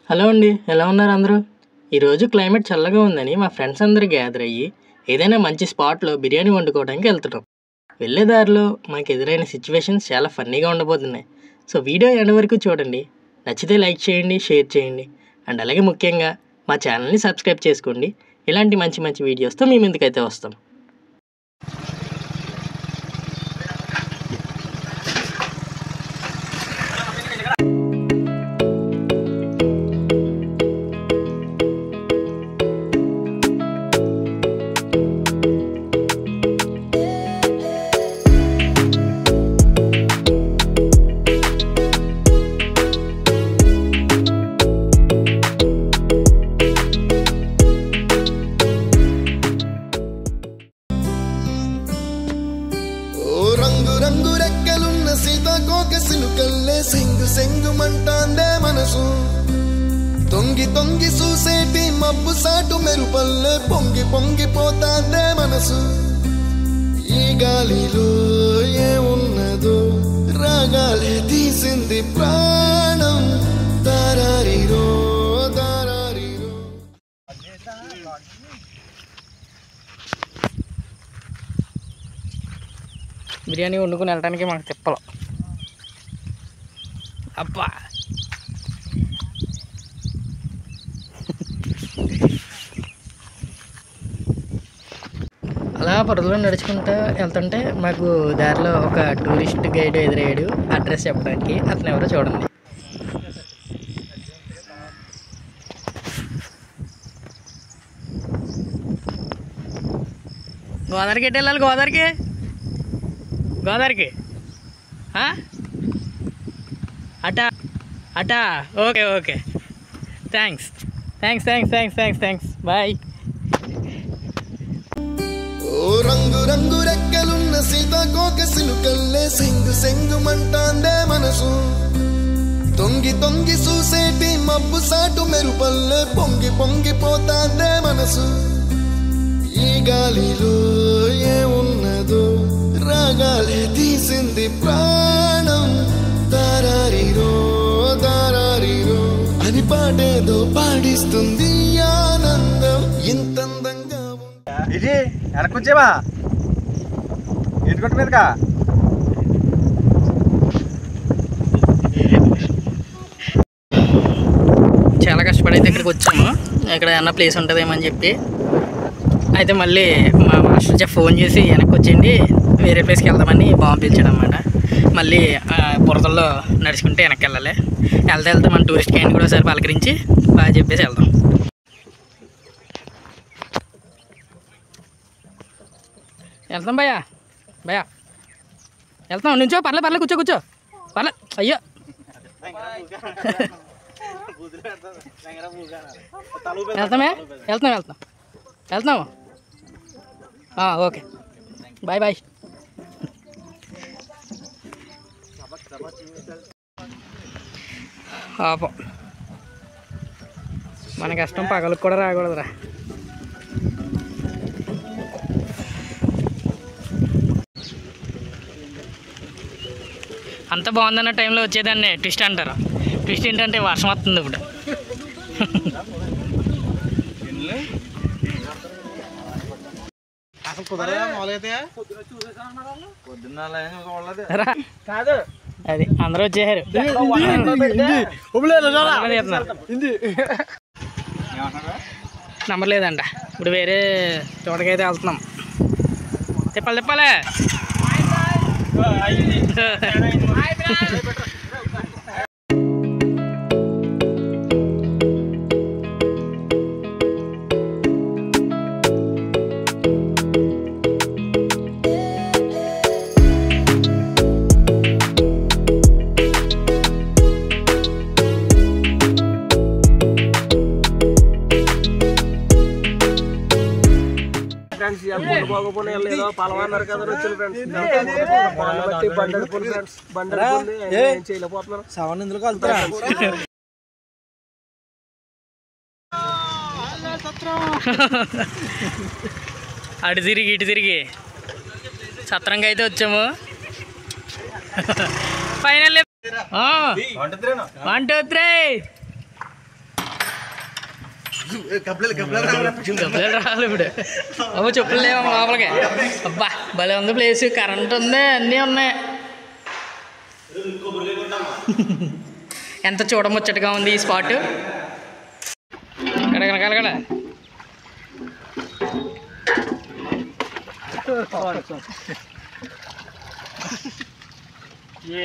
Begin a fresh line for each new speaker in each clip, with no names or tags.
Hello అండి, ఎలా ఉన్నారు అందరూ? ఈరోజు క్లైమేట్ చల్లగా ఉందని మా ఫ్రెండ్స్ అందరూ గ్యాదర్ అయ్యి ఏదైనా మంచి స్పాట్లో బిర్యానీ వండుకోవడానికి వెళ్తున్నాం. వెళ్ళే దారిలో మాకు ఎదురైన సిచ్యువేషన్స్ చాలా ఫన్నీగా ఉండబోతున్నాయి. సో వీడియో ఎండ్ వరకు చూడండి. నచ్చితే లైక్ చేయండి, షేర్ చేయండి, అండ్ అలాగే ముఖ్యంగా మా ఛానల్ని సబ్స్క్రైబ్ చేసుకోండి. ఇలాంటి మంచి మంచి వీడియోస్తో మీ ముందుకైతే వస్తాం.
రంగు రెక్కలున్న సీతాకోక సిలుకల్లే సెంగు సెంగుమంటాందే మనసు. తొంగి తొంగి చూసేటి మబ్బు సాటు మెరుపల్లే పొంగి పొంగిపోతాందే మనసు. ఈ గాలిలో ఏమున్నదో రాగాలే తీసింది ప్రాణం. దారారిరో దారారిరో.
బిర్యానీ వండుకుని వెళ్ళడానికి మాకు తిప్పలు. అబ్బా, అలా పొరలో నడుచుకుంటూ వెళ్తుంటే మాకు దారిలో ఒక టూరిస్ట్ గైడ్ ఎదురయ్యాడు అడ్రస్ చెప్పడానికి. అతను ఎవరో చూడండి. గోదావరికి ఎటు వెళ్ళాలి? గోదావరికి అటా అటా. Okay okay, thanks bye.
ఓ రంగు రంగు రెక్కలున్న సీతాకోక సిలుకల్లే సెంగు సెంగుమంటాందే మనసు. తొంగి తొంగి చూసేటి మబ్బు సాటు మెరుపల్లే పొంగి పొంగిపోతాందే మనసు. ఈ గాలిలో ఏమున్నదో రాగాలే తీసింది ప్రాణం. దారారిరో దారారిరో అని పాడేదో పాడిస్తుంది ఆనందం. ఇంతందంగా
ఇది వెనకొచ్చేవా ఎందుకంటే మీదకా
చాలా కష్టపడైతే ఇక్కడికి వచ్చాము. ఇక్కడ ఏమన్నా ప్లేస్ ఉంటుందేమని చెప్పి అయితే మళ్ళీ మా మాస్టర్ చెఫ్ ఫోన్ చేసి వెనక్కి వచ్చేయండి, వేరే ప్లేస్కి వెళ్దామని బాంబు పిలిచాడు అనమాట. మళ్ళీ బురదల్లో నడుచుకుంటే వెనక్కి వెళ్ళాలి. వెళ్తే మన టూరిస్ట్ గైడ్ కూడా ఒకసారి పలకరించి బాగా చెప్పేసి వెళ్దాం. వెళ్తాం భయ్యా వెళ్తాం. నుంచో పర్లేదు కూర్చో పర్లేదు. అయ్యో వెళ్తాము. Okay, bye. పాపం మన కష్టం పగలకు కూడా రాకూడదురా. అంత బాగుందన్న టైంలో వచ్చేదాన్ని ట్విస్ట్ అంటారు. ట్విస్ట్ ఏంటంటే వర్షం వస్తుంది ఇప్పుడు. అది అందరూ వచ్చేసారు. నంబర్ లేదంట. ఇప్పుడు వేరే చోటకైతే వెళ్తున్నాం. తిప్పాలి.
పలవన్నారు కదా వచ్చిన చేయలేకపోతున్నారు. సవన్ ఎందుకు వెళ్తారు?
అటు తిరిగి ఇటు తిరిగి సత్రంగా అయితే వచ్చాము. ఫైనల్ 1 2 3 రావాలి ఇప్పుడు. అబ్బో చెప్పులు లేవు లోపలికి. అబ్బా భలే ఉంది ప్లేస్, కరెంట్ ఉంది, అన్నీ ఉన్నాయి. ఎంత చూడముచ్చటగా ఉంది ఈ స్పాట్. కలగల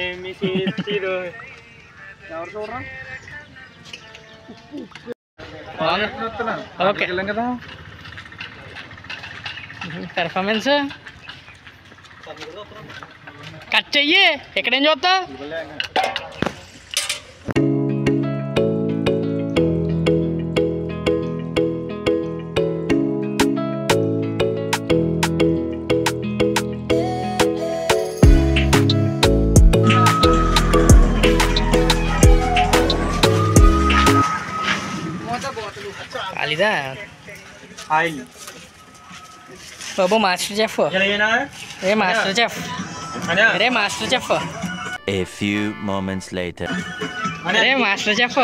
ఏమి చేతిలో ఎవరు చూడరా?
ఓకే
కదా
పెర్ఫార్మెన్స్ కట్ చెయ్యి. ఎక్కడేం చూస్తా? అలిదా
ఆయిల్
బాబు మాస్టర్ చెఫ్. ఏ మాస్టర్ చెఫ్, అరే master chef.
A few moments later.
అరే మాస్టర్ చెఫ్.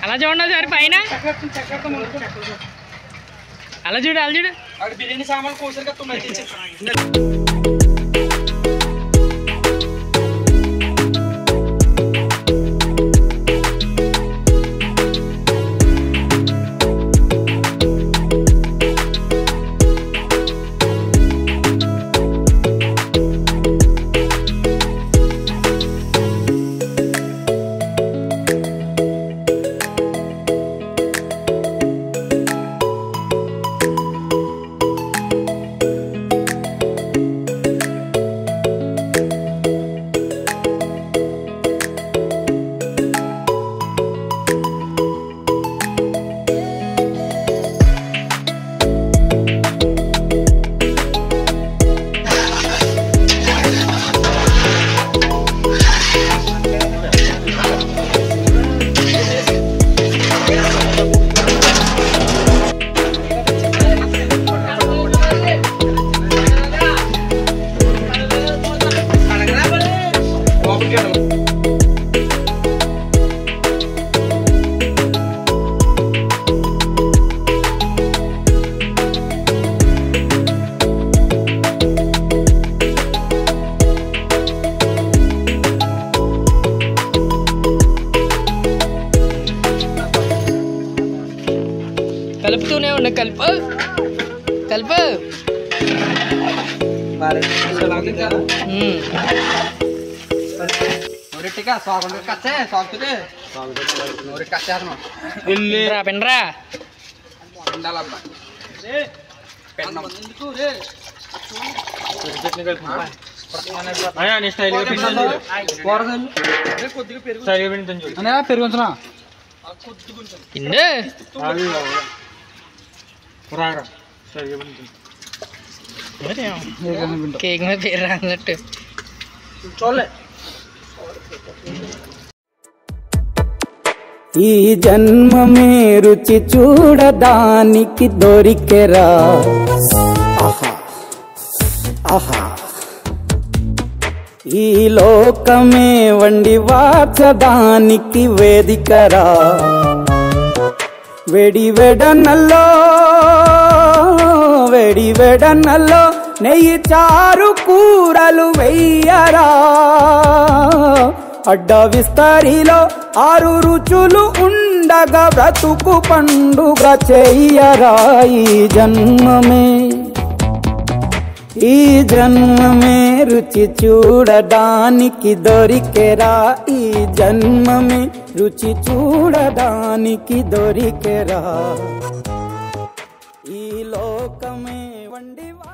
అలా చూడండి సార్ పైన, అలా చూడు అలా చూడు.
బిర్యానీ సామాన్ కోసరి
కలుపుతూనే ఉండే కలుపు కలుపు. పిండ్రా
పెరుగుతున్నా
కేక్ మీద పేరు రానట్టు.
చూడలే.
ఈ జన్మమే రుచి చూడడానికి దొరికెరా. ఆహా ఆహా, ఈ లోకమే వండి వాచడానికి వేదికరా. వెడి వెడనల్లో నెయ్యి చారు కూరలు వెయ్యరా. అడ్డ విస్తరిలో 6 రుచులు ఉండ ఉండగా బ్రతుకు పండుగ చెయ్యరా ఈ జన్మమే రుచి చూడడానికి దొరికెరా ఈ జన్మమే రుచి చూడడానికి దొరికెరా ఈ లోకమే వండివా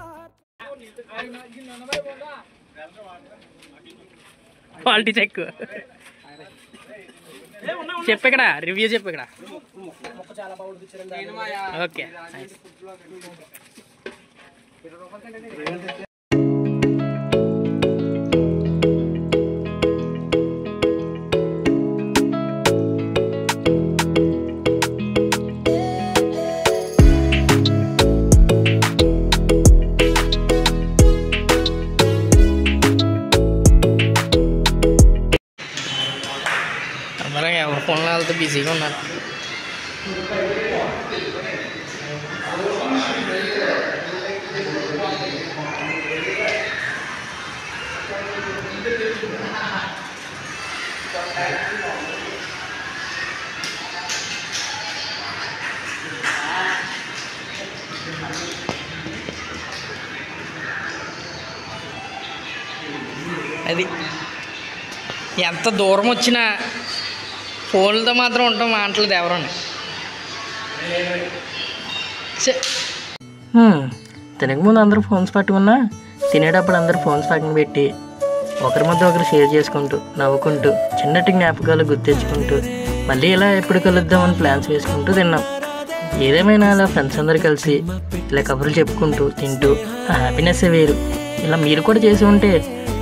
క్వాలిటీ చెక్ చెప్పు ఇక్కడ రివ్యూ చెప్పు ఇక్కడ ఓకే అందరూ ఎవరి ఫోన్లో వెళ్తే బిజీగా ఉన్నారు. అది ఎంత దూరం వచ్చినా ఫోన్లతో మాత్రం ఉంటాం, మాటలేదు ఎవరన్నా. తినకముందు అందరూ ఫోన్స్ పట్టుకున్నా తినేటప్పుడు అందరూ ఫోన్స్ పక్కన పెట్టి ఒకరి మధ్య ఒకరు షేర్ చేసుకుంటూ నవ్వుకుంటూ చిన్నటి జ్ఞాపకాలు గుర్తించుకుంటూ మళ్ళీ ఇలా ఎప్పుడు కలుద్దామని ప్లాన్స్ వేసుకుంటూ తిన్నాం. ఏదేమైనా ఇలా ఫ్రెండ్స్ అందరూ కలిసి ఇలా కబుర్లు చెప్పుకుంటూ తింటూ ఆ హ్యాపీనెస్సే వేరు. ఇలా మీరు కూడా చేసి ఉంటే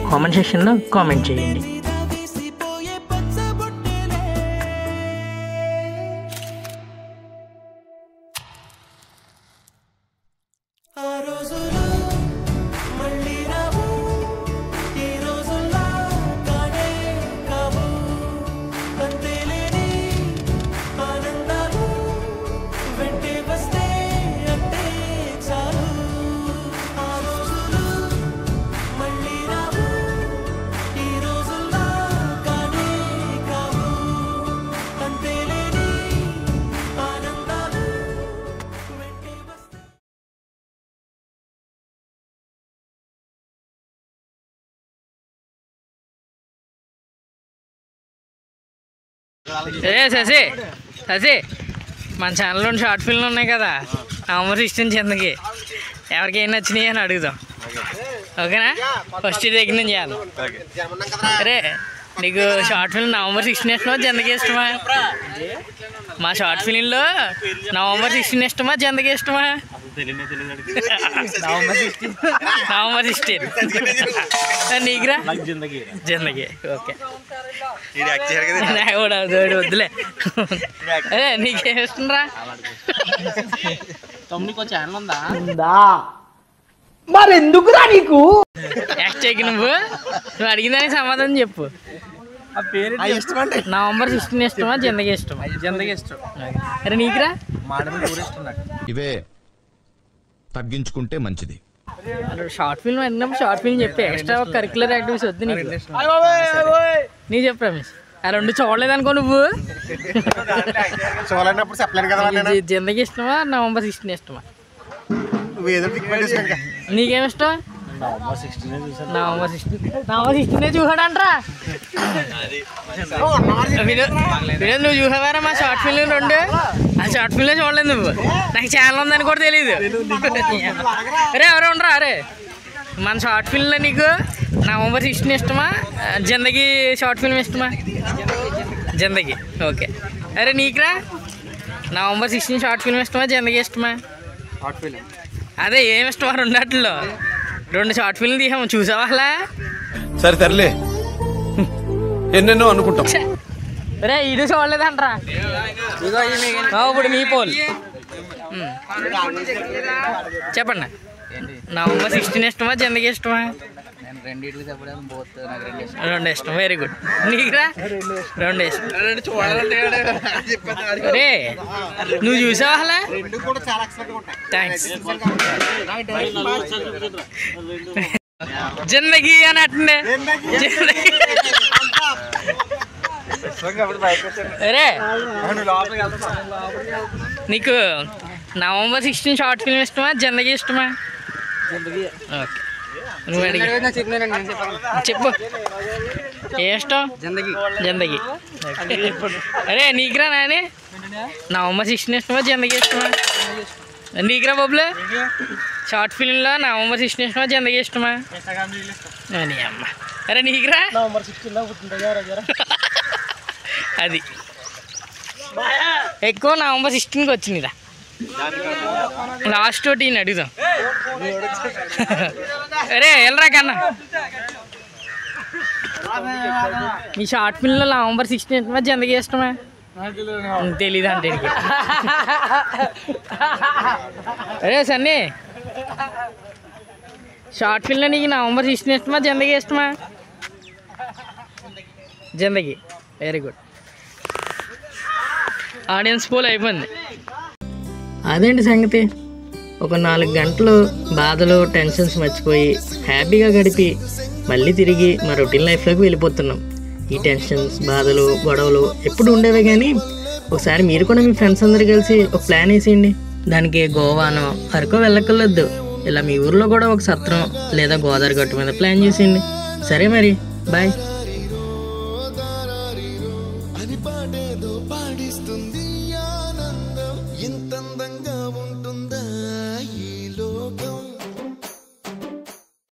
కామెంట్ సెక్షన్లో కామెంట్ చేయండి. శశి మన ఛానల్లో షార్ట్ ఫిల్మ్లు ఉన్నాయి కదా, నవంబర్ 16 కిందకి ఎవరికి ఏం నచ్చినాయి అని అడుగుదాం. ఓకేనా? ఫస్ట్ దగ్గర నుంచి చేయాలి. అరే నీకు షార్ట్ ఫిల్మ్ నవంబర్ 16 ఇష్టమా జందకి ఇష్టమా? మా షార్ట్ ఫిల్మ్లో నవంబర్ 16 ఇష్టమా జందకి ఇష్టమా? నవంబర్ 16 నీకురా జిందగీ. ఓకే వద్దులే. అదే నీకేం ఇష్టం రా? తమ్ముడికి ఛానల్ ఉందా?
మరి ఎందుకురా నీకు
నువ్వు అడిగిందానికి సమాధానం చెప్పు. నవంబర్ 16 ఇష్టమా జిందగీ ఇష్టమా? జిందగీ ఇష్టం. అరే నీకురా?
ఇవే తగ్గించుకుంటే మంచిది.
షార్ట్ ఫిల్మ్ అడిగినప్పుడు షార్ట్ ఫిల్మ్ చెప్పి ఎక్స్ట్రా కరిక్యులర్ యాక్టివిటీస్ వద్దు నీకు. నీ చెప్పు రమేష్. ఆ రెండు చూడలేదు అనుకో నువ్వు. జిందగీ ఇష్టమా నవంబర్ 16 ఇష్టమా? నీకేమి ఇష్టం? నవంబర్ 16 చూసాడంట్రా. నువ్వు చూసావారా మా షార్ట్ ఫిల్మ్ రెండు? ఆ షార్ట్ ఫిల్మ్ చూడలేదు నువ్వు. నాకు ఛానల్ ఉందని కూడా తెలీదు. అరే ఎవరు ఉండరా? అరే మన షార్ట్ ఫిల్మ్లో నీకు నవంబర్ 16 ఇష్టమా జిందగీ షార్ట్ ఫిల్మ్ ఇష్టమా? జిందగీ. ఓకే. అరే నీకురా? నవంబర్ 16 షార్ట్ ఫిల్మ్ ఇష్టమా జిందగీ ఇష్టమా? Short film. అదే ఏమి ఇష్టమా? రెండాట్లో రెండు షార్ట్ ఫిల్మ్ తీసాము, చూసావా అలా?
సరే తరలే, ఎన్నెన్నో అనుకుంటాం.
రే ఇది చూడలేదంట్రా. ఇప్పుడు మీ పోల్ చెప్పండి. నవంబర్ 16 ఇష్టమా జిందగీ ఇష్టమా? రెండు ఇష్టం. Very good. నీకురా? రెండు ఇష్టం. రే నువ్వు చూసావా అలా? థ్యాంక్స్. జిందగీ అని అట్నే అరే నీకు నవంబర్ 16 షార్ట్ ఫిల్మ్ ఇష్టమా జిందగీ ఇష్టమా? ఓకే నువ్వు అడిగి చెప్పు ఏ ఇష్టం? జిందగీ. అరే నీకురా నాని నవంబర్ 16 ఇష్టమా జిందగీ ఇష్టమా? నీకురా బొబ్బులు షార్ట్ ఫిల్మ్లో నవంబర్ 16 ఇష్టమా జిందగీ ఇష్టమా? అని అమ్మ. అరే నీకురా అది ఎక్కువ నవంబర్ 16కి వచ్చిందిరా. లాస్ట్ ఒకటి అడుగుదాం. అరే వెళ్ళరా కన్నా మీ షార్ట్ ఫిల్మ్లో నవంబర్ 16 ఇష్టమా జిందగీ ఇష్టమా? తెలీదు అంటే అరే సన్నీ షార్ట్ ఫిల్మ్లో నీకు నవంబర్ 16 ఇష్టమా జిందగీ ఇష్టమా? జిందగీ. Very good. ఆడియన్స్ పోల్ అయిపోయింది. అదేంటి సంగతి, ఒక 4 గంటలు బాధలు టెన్షన్స్ మర్చిపోయి హ్యాపీగా గడిపి మళ్ళీ తిరిగి మా రొటీన్ లైఫ్లోకి వెళ్ళిపోతున్నాం. ఈ టెన్షన్స్ బాధలు గొడవలు ఎప్పుడు ఉండేవే, కానీ ఒకసారి మీరు కూడా మీ ఫ్రెండ్స్ అందరు కలిసి ఒక ప్లాన్ వేసేయండి. దానికి గోవానో అరకో వెళ్ళక్కర్లేదు, ఇలా మీ ఊర్లో కూడా ఒక సత్రం లేదా గోదావరి గట్టు మీద ప్లాన్ చేసేయండి. సరే మరి బాయ్.
అని పాడేదో పాడిస్తుంది ఆనందం, ఇంతందంగా